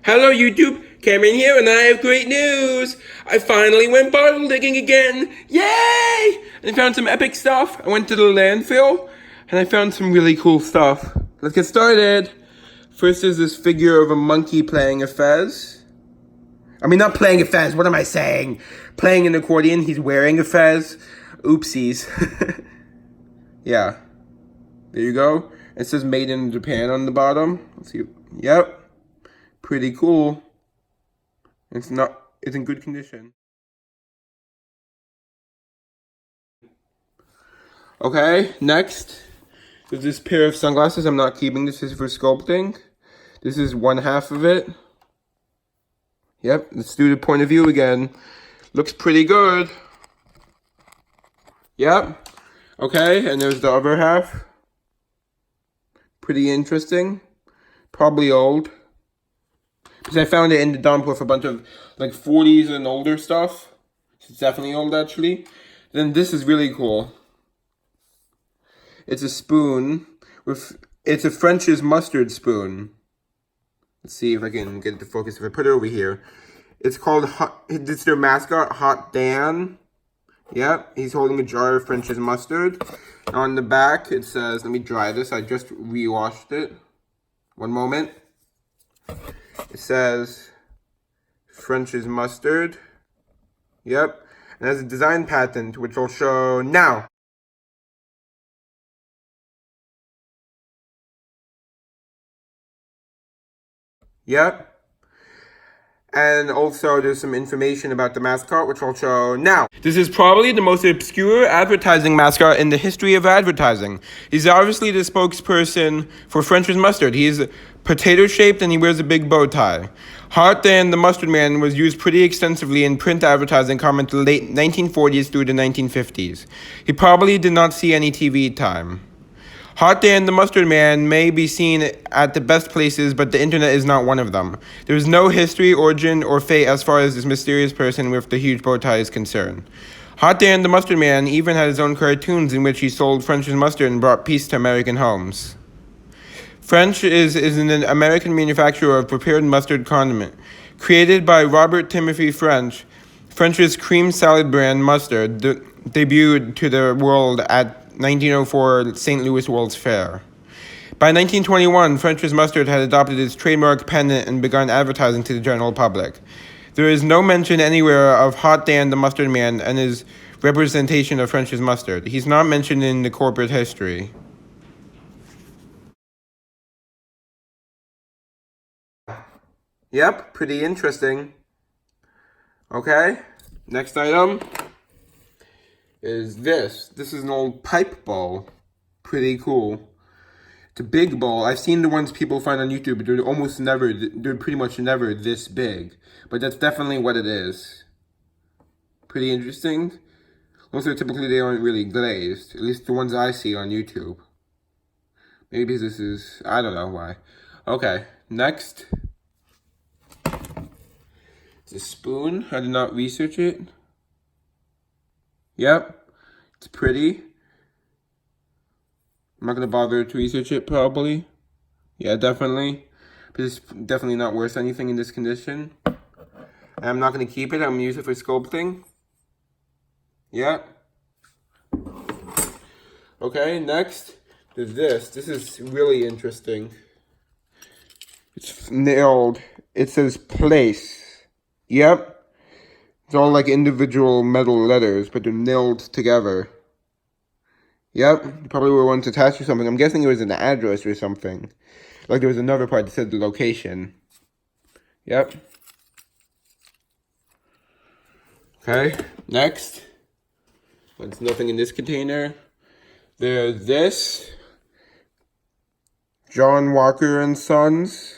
Hello YouTube, Cameron here, and I have great news! I finally went bottle digging again! Yay! And I found some epic stuff. I went to the landfill, and I found some really cool stuff. Let's get started! First is this figure of a monkey playing a fez. I mean, not playing a fez, what am I saying? Playing an accordion, he's wearing a fez. Oopsies. Yeah. There you go. It says made in Japan on the bottom. Let's see. Yep. Pretty cool. It's in good condition. Okay, next. There's this pair of sunglasses. I'm not keeping this. This is for sculpting. This is one half of it. Yep, let's do the point of view again. Looks pretty good. Yep. Okay, and there's the other half. Pretty interesting. Probably old. Because I found it in the dump with a bunch of like 40s and older stuff. It's definitely old actually. Then this is really cool. It's a spoon it's a French's mustard spoon. Let's see if I can get it to focus. If I put it over here. It's called it's their mascot, Hot Dan. Yep, he's holding a jar of French's mustard. On the back it says, let me dry this, I just re-washed it. One moment. It says French's mustard. Yep. And has a design patent, which I'll show now. Yep. And also there's some information about the mascot, which I'll show now. This is probably the most obscure advertising mascot in the history of advertising. He's obviously the spokesperson for French's mustard. He's potato-shaped and he wears a big bow tie. Hot Dan the Mustard Man was used pretty extensively in print advertising from the late 1940s through the 1950s. He probably did not see any TV time. Hot Dan the Mustard Man may be seen at the best places, but the internet is not one of them. There is no history, origin, or fate as far as this mysterious person with the huge bow tie is concerned. Hot Dan the Mustard Man even had his own cartoons in which he sold French's mustard and brought peace to American homes. French is an American manufacturer of prepared mustard condiment. Created by Robert Timothy French, French's cream salad brand mustard debuted to the world at 1904 St. Louis World's Fair. By 1921, French's mustard had adopted its trademark pendant and begun advertising to the general public. There is no mention anywhere of Hot Dan the Mustard Man and his representation of French's mustard. He's not mentioned in the corporate history. Yep, pretty interesting. Okay, next item is this. This is an old pipe bowl. Pretty cool. It's a big bowl. I've seen the ones people find on YouTube, but they're pretty much never this big. But that's definitely what it is. Pretty interesting. Also, typically they aren't really glazed. At least the ones I see on YouTube. Maybe this is, I don't know why. Okay, next. It's a spoon. I did not research it. Yep, it's pretty. I'm not going to bother to research it, probably. Yeah, definitely. But it's definitely not worth anything in this condition. And I'm not going to keep it. I'm going to use it for sculpting. Yep. Okay, next. There's this. This is really interesting. It's nailed. It says place. Yep. It's all like individual metal letters, but they're nailed together. Yep, you probably were once attached to something. I'm guessing it was an address or something. Like there was another part that said the location. Yep. Okay, next. There's nothing in this container. There's this. John Walker and Sons.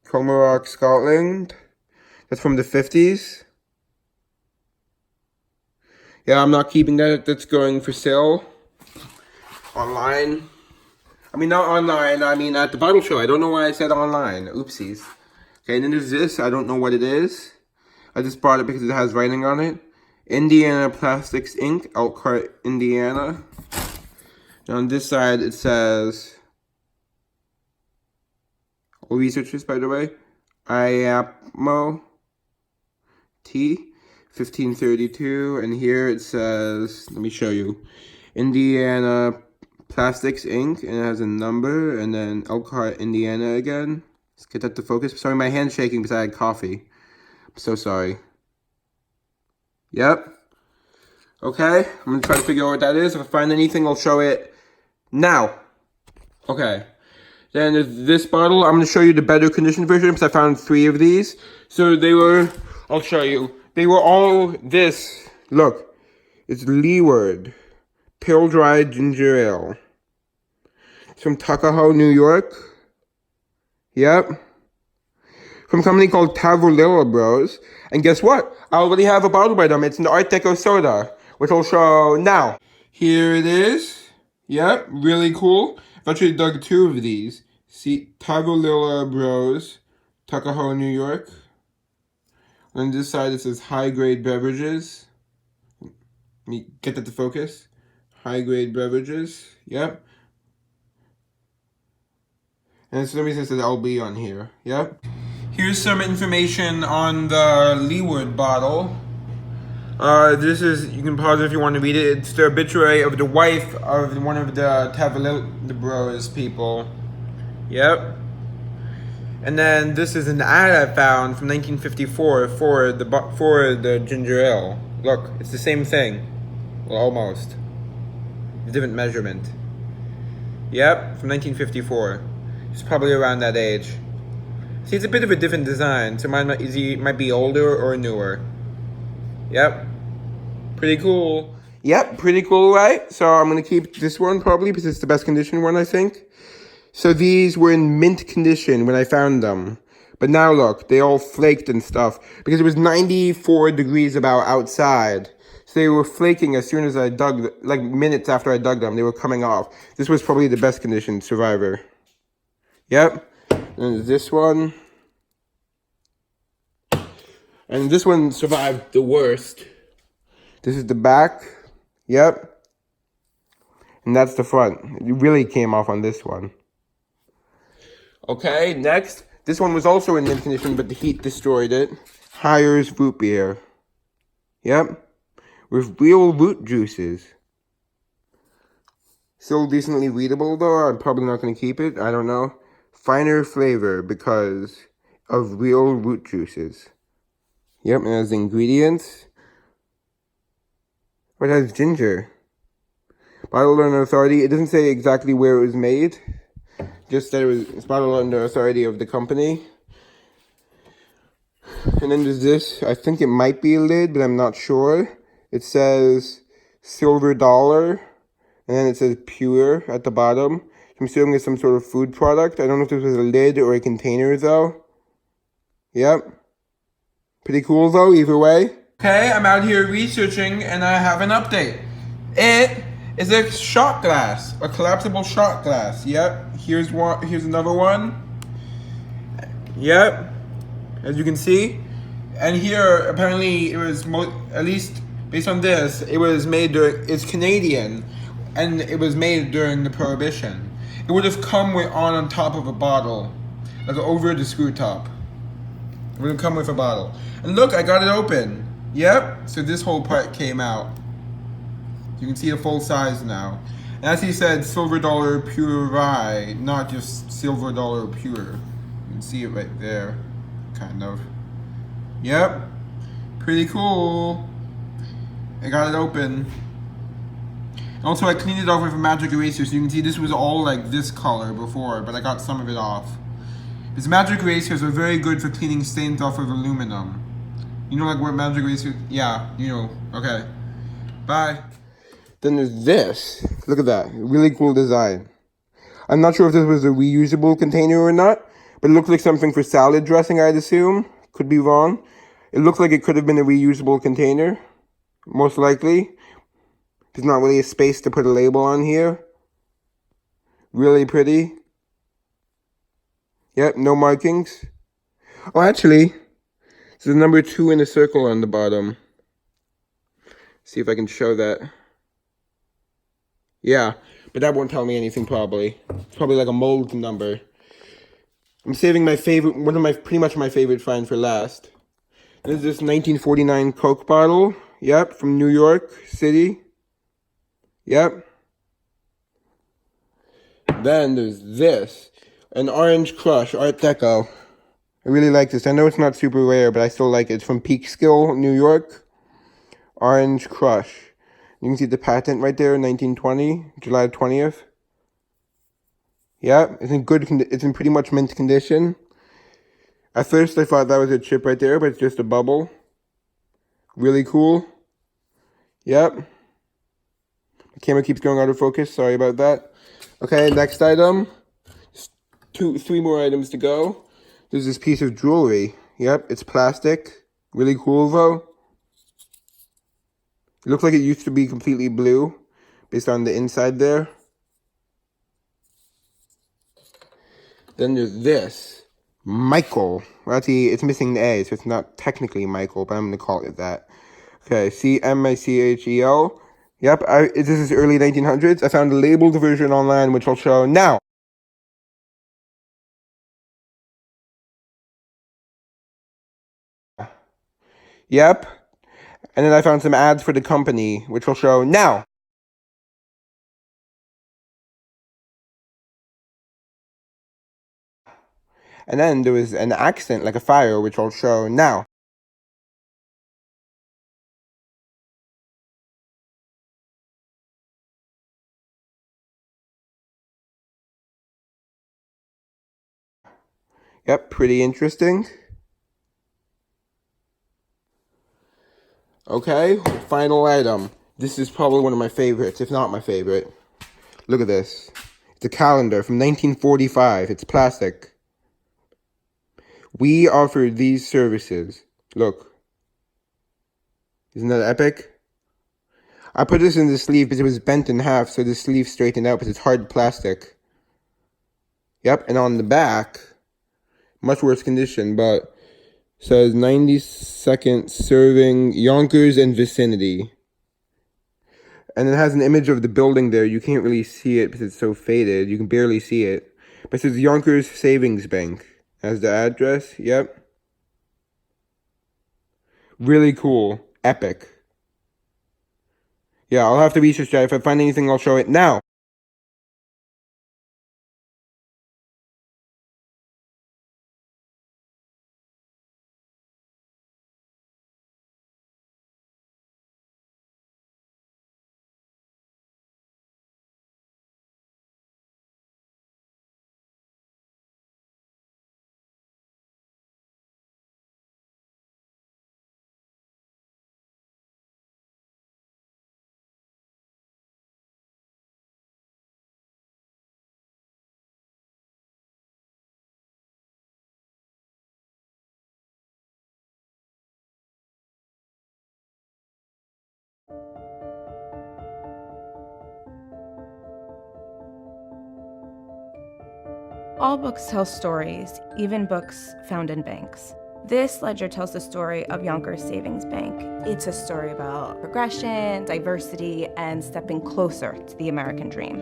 Comarock, Scotland. That's from the 50s. Yeah, I'm not keeping that. That's going for sale. Online. I mean, not online. I mean, at the bottle show. I don't know why I said online. Oopsies. Okay, and then there's this. I don't know what it is. I just bought it because it has writing on it. Indiana Plastics Inc., Elkhart, Indiana. And on this side, it says... All research this, by the way. IAPMO T 1532, and here it says, let me show you, Indiana Plastics Inc., and it has a number, and then Elkhart, Indiana again. Let's get that to focus. Sorry, my hand's shaking because I had coffee. I'm so sorry. Yep. Okay, I'm gonna try to figure out what that is. If I find anything, I'll show it now. Okay. Then there's this bottle. I'm gonna show you the better condition version because I found 3 of these. So they were, I'll show you. They were all this. Look, it's Leeward Pill Dry Ginger Ale. It's from Tuckahoe, New York. Yep. From a company called Tavolilla Bros. And guess what? I already have a bottle by them. It's an Art Deco soda, which I'll show now. Here it is. Yep, really cool. I've actually dug 2 of these. See, Tavolilla Bros, Tuckahoe, New York. On this side, it says high-grade beverages. Let me get that to focus. High-grade beverages. Yep. And for some reason it says LB on here. Yep. Here's some information on the Leeward bottle. This is, you can pause if you want to read it. It's the obituary of the wife of one of the Tavolilla Bros people. Yep. And then this is an ad I found from 1954 for the ginger ale. Look, it's the same thing. Well, almost. A different measurement. Yep, from 1954. It's probably around that age. See, it's a bit of a different design, so mine might be older or newer. Yep. Pretty cool. Yep, pretty cool, right? So I'm going to keep this one probably because it's the best condition one, I think. So these were in mint condition when I found them. But now look, they all flaked and stuff. Because it was 94 degrees about outside. So they were flaking as soon as I dug, like minutes after I dug them. They were coming off. This was probably the best condition Survivor. Yep. And this one. And this one survived the worst. This is the back. Yep. And that's the front. It really came off on this one. Okay, next. This one was also in mint condition, but the heat destroyed it. Hires root beer. Yep. With real root juices. Still decently readable, though. I'm probably not going to keep it. I don't know. Finer flavor because of real root juices. Yep, and it has the ingredients. What has ginger? Bottled under authority. It doesn't say exactly where it was made. Just that it's bottled under authority of the company. And then there's this. I think it might be a lid, but I'm not sure. It says silver dollar. And then it says pure at the bottom. I'm assuming it's some sort of food product. I don't know if this was a lid or a container, though. Yep. Pretty cool, though, either way. Okay, I'm out here researching, and I have an update. It is a shot glass. A collapsible shot glass. Yep. Here's one. Here's another one. Yep. As you can see. And here, apparently, it was, at least based on this, it was made during, it's Canadian, and it was made during the Prohibition. It would have come on top of a bottle, like over the screw top. It would have come with a bottle. And look, I got it open. Yep, so this whole part came out. You can see the full size now. And as he said, silver dollar pure rye, not just silver dollar pure. You can see it right there, kind of. Yep, pretty cool. I got it open. Also, I cleaned it off with a magic eraser, so you can see this was all like this color before, but I got some of it off. These magic erasers are very good for cleaning stains off of aluminum. You know like what magic eraser? Yeah, you know. Okay. Bye. Then there's this. Look at that. Really cool design. I'm not sure if this was a reusable container or not, but it looks like something for salad dressing, I'd assume. Could be wrong. It looks like it could have been a reusable container. Most likely. There's not really a space to put a label on here. Really pretty. Yep, no markings. Oh, actually, there's a number 2 in a circle on the bottom. See if I can show that. Yeah, but that won't tell me anything probably. It's probably like a mold number. I'm saving one of my pretty much my favorite find for last. This is this 1949 Coke bottle. Yep, from New York City. Yep. Then there's this, an Orange Crush Art Deco. I really like this. I know it's not super rare, but I still like it. It's from Peekskill, New York. Orange Crush. You can see the patent right there, 1920, July 20th. Yep, it's in pretty much mint condition. At first I thought that was a chip right there, but it's just a bubble. Really cool. Yep. The camera keeps going out of focus, sorry about that. Okay, next item. Three more items to go. There's this piece of jewelry. Yep, it's plastic. Really cool though. It looks like it used to be completely blue, based on the inside there. Then there's this. Michael. Well, actually, it's missing the A, so it's not technically Michael, but I'm going to call it that. Okay, C-M-I-C-H-E-L. Yep, this is early 1900s. I found a labeled version online, which I'll show now. Yep. And then I found some ads for the company, which I'll show now. And then there was an accent like a fire, which I'll show now. Yep, pretty interesting. Okay, final item. This is probably one of my favorites, if not my favorite. Look at this. It's a calendar from 1945. It's plastic. We offer these services. Look. Isn't that epic? I put this in the sleeve because it was bent in half, so the sleeve straightened out, because it's hard plastic. Yep, and on the back, much worse condition, but says 90-second serving, Yonkers and vicinity. And it has an image of the building there. You can't really see it because it's so faded. You can barely see it. But it says Yonkers Savings Bank. As the address. Yep. Really cool. Epic. Yeah, I'll have to research that. If I find anything, I'll show it now. All books tell stories, even books found in banks. This ledger tells the story of Yonkers Savings Bank. It's a story about progression, diversity, and stepping closer to the American dream.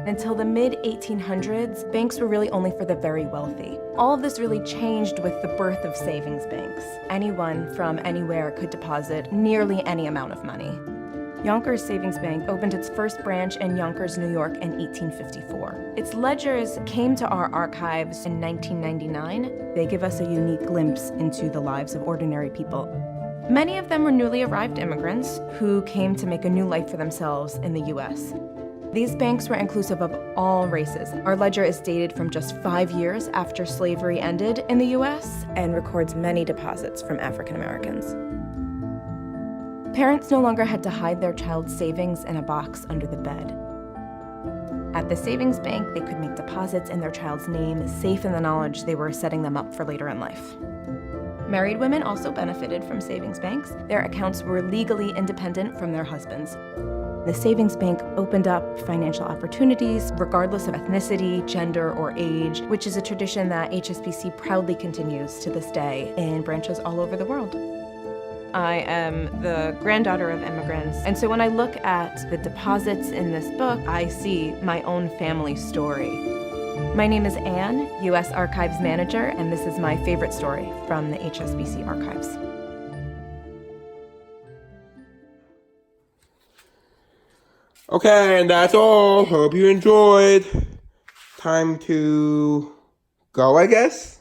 Until the mid-1800s, banks were really only for the very wealthy. All of this really changed with the birth of savings banks. Anyone from anywhere could deposit nearly any amount of money. Yonkers Savings Bank opened its first branch in Yonkers, New York in 1854. Its ledgers came to our archives in 1999. They give us a unique glimpse into the lives of ordinary people. Many of them were newly arrived immigrants who came to make a new life for themselves in the US. These banks were inclusive of all races. Our ledger is dated from just 5 years after slavery ended in the US and records many deposits from African Americans. Parents no longer had to hide their child's savings in a box under the bed. At the savings bank, they could make deposits in their child's name, safe in the knowledge they were setting them up for later in life. Married women also benefited from savings banks. Their accounts were legally independent from their husbands. The savings bank opened up financial opportunities regardless of ethnicity, gender, or age, which is a tradition that HSBC proudly continues to this day in branches all over the world. I am the granddaughter of immigrants, and so when I look at the deposits in this book, I see my own family story. My name is Anne, U.S. Archives Manager, and this is my favorite story from the HSBC Archives. Okay, and that's all. Hope you enjoyed. Time to go, I guess.